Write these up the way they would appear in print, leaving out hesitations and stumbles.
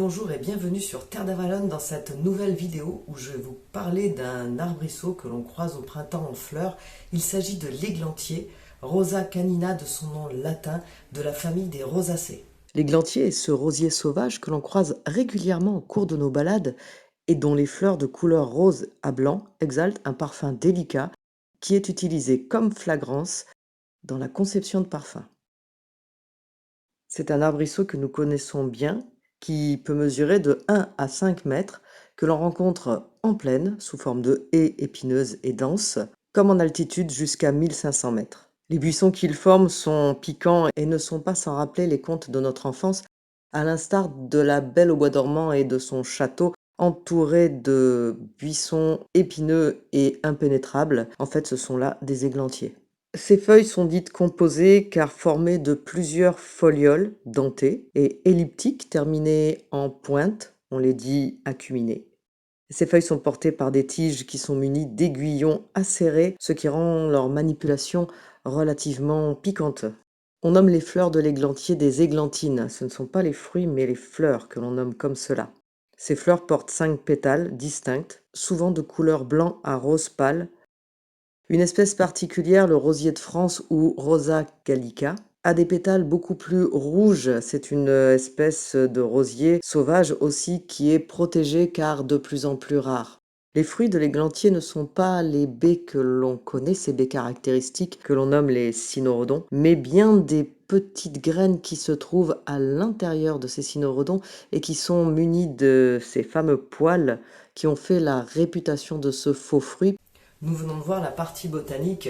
Bonjour et bienvenue sur Terre d'Avalon dans cette nouvelle vidéo où je vais vous parler d'un arbrisseau que l'on croise au printemps en fleurs. Il s'agit de l'églantier, Rosa canina de son nom latin, de la famille des rosacées. L'églantier est ce rosier sauvage que l'on croise régulièrement au cours de nos balades et dont les fleurs de couleur rose à blanc exaltent un parfum délicat qui est utilisé comme flagrance dans la conception de parfums. C'est un arbrisseau que nous connaissons bien, qui peut mesurer de 1 à 5 mètres, que l'on rencontre en plaine, sous forme de haies épineuses et denses, comme en altitude jusqu'à 1500 mètres. Les buissons qu'ils forment sont piquants et ne sont pas sans rappeler les contes de notre enfance, à l'instar de la Belle au bois dormant et de son château, entouré de buissons épineux et impénétrables. En fait, ce sont là des églantiers. Ces feuilles sont dites composées car formées de plusieurs folioles dentées et elliptiques terminées en pointe, on les dit acuminées. Ces feuilles sont portées par des tiges qui sont munies d'aiguillons acérés, ce qui rend leur manipulation relativement piquante. On nomme les fleurs de l'églantier des églantines. Ce ne sont pas les fruits mais les fleurs que l'on nomme comme cela. Ces fleurs portent 5 pétales distincts, souvent de couleur blanc à rose pâle. Une espèce particulière, le rosier de France ou Rosa gallica, a des pétales beaucoup plus rouges. C'est une espèce de rosier sauvage aussi qui est protégée car de plus en plus rare. Les fruits de l'églantier ne sont pas les baies que l'on connaît, ces baies caractéristiques que l'on nomme les cynorrhodons, mais bien des petites graines qui se trouvent à l'intérieur de ces cynorrhodons et qui sont munies de ces fameux poils qui ont fait la réputation de ce faux fruit. Nous venons de voir la partie botanique,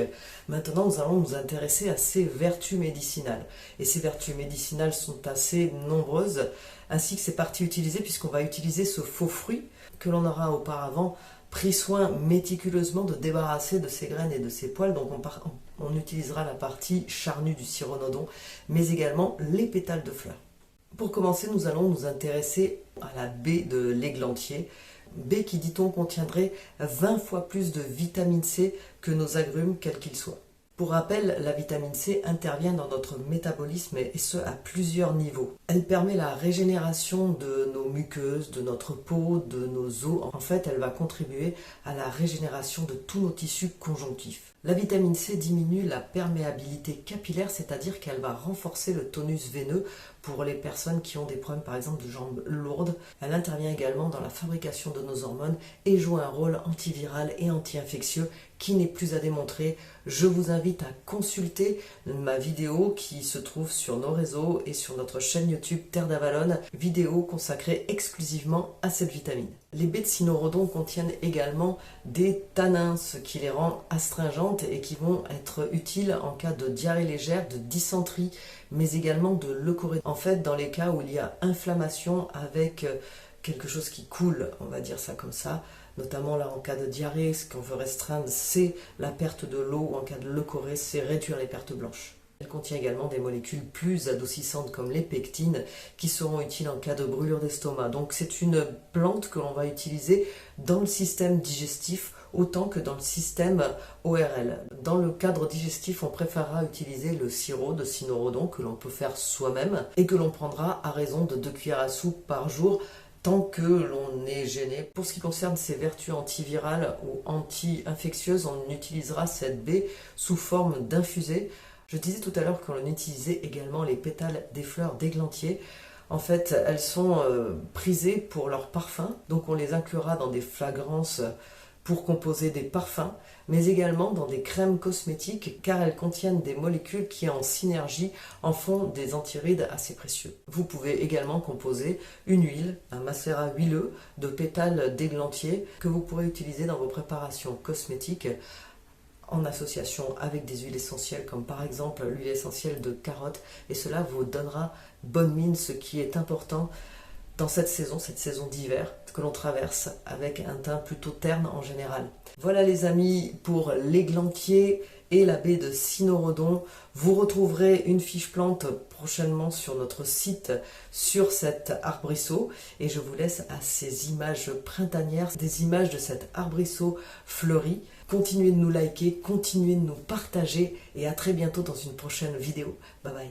maintenant nous allons nous intéresser à ses vertus médicinales. Et ces vertus médicinales sont assez nombreuses, ainsi que ses parties utilisées, puisqu'on va utiliser ce faux fruit que l'on aura auparavant pris soin méticuleusement de débarrasser de ses graines et de ses poils. Donc on utilisera la partie charnue du cyronodon, mais également les pétales de fleurs. Pour commencer, nous allons nous intéresser à la baie de l'églantier, baie qui, dit-on, contiendrait 20 fois plus de vitamine C que nos agrumes, quels qu'ils soient. Pour rappel, la vitamine C intervient dans notre métabolisme et ce à plusieurs niveaux. Elle permet la régénération de nos muqueuses, de notre peau, de nos os. En fait, elle va contribuer à la régénération de tous nos tissus conjonctifs. La vitamine C diminue la perméabilité capillaire, c'est-à-dire qu'elle va renforcer le tonus veineux pour les personnes qui ont des problèmes par exemple de jambes lourdes. Elle intervient également dans la fabrication de nos hormones et joue un rôle antiviral et anti-infectieux qui n'est plus à démontrer. Je vous invite à consulter ma vidéo qui se trouve sur nos réseaux et sur notre chaîne YouTube Terre d'Avalon, vidéo consacrée exclusivement à cette vitamine. Les baies de cynorrhodon contiennent également des tanins, ce qui les rend astringentes et qui vont être utiles en cas de diarrhée légère, de dysenterie, mais également de leucorrhée. En fait, dans les cas où il y a inflammation avec quelque chose qui coule, on va dire ça comme ça, notamment là en cas de diarrhée, ce qu'on veut restreindre, c'est la perte de l'eau, ou en cas de leucorrhée, c'est réduire les pertes blanches. Elle contient également des molécules plus adoucissantes comme les pectines qui seront utiles en cas de brûlure d'estomac. Donc c'est une plante que l'on va utiliser dans le système digestif autant que dans le système ORL. Dans le cadre digestif, on préférera utiliser le sirop de cynorrhodon que l'on peut faire soi-même et que l'on prendra à raison de 2 cuillères à soupe par jour tant que l'on est gêné. Pour ce qui concerne ses vertus antivirales ou anti-infectieuses, on utilisera cette baie sous forme d'infusé. Je disais tout à l'heure qu'on utilisait également les pétales des fleurs d'églantier. En fait, elles sont prisées pour leur parfum, donc on les inclura dans des fragrances pour composer des parfums, mais également dans des crèmes cosmétiques car elles contiennent des molécules qui en synergie en font des antirides assez précieux. Vous pouvez également composer une huile, un macérat huileux de pétales d'églantier que vous pourrez utiliser dans vos préparations cosmétiques en association avec des huiles essentielles comme par exemple l'huile essentielle de carotte et cela vous donnera bonne mine, ce qui est important dans cette saison d'hiver que l'on traverse avec un teint plutôt terne en général. Voilà les amis pour l'églantier et la baie de cynorrhodon. Vous retrouverez une fiche plante prochainement sur notre site sur cet arbrisseau et je vous laisse à ces images printanières, des images de cet arbrisseau fleuri. Continuez de nous liker, continuez de nous partager et à très bientôt dans une prochaine vidéo. Bye bye.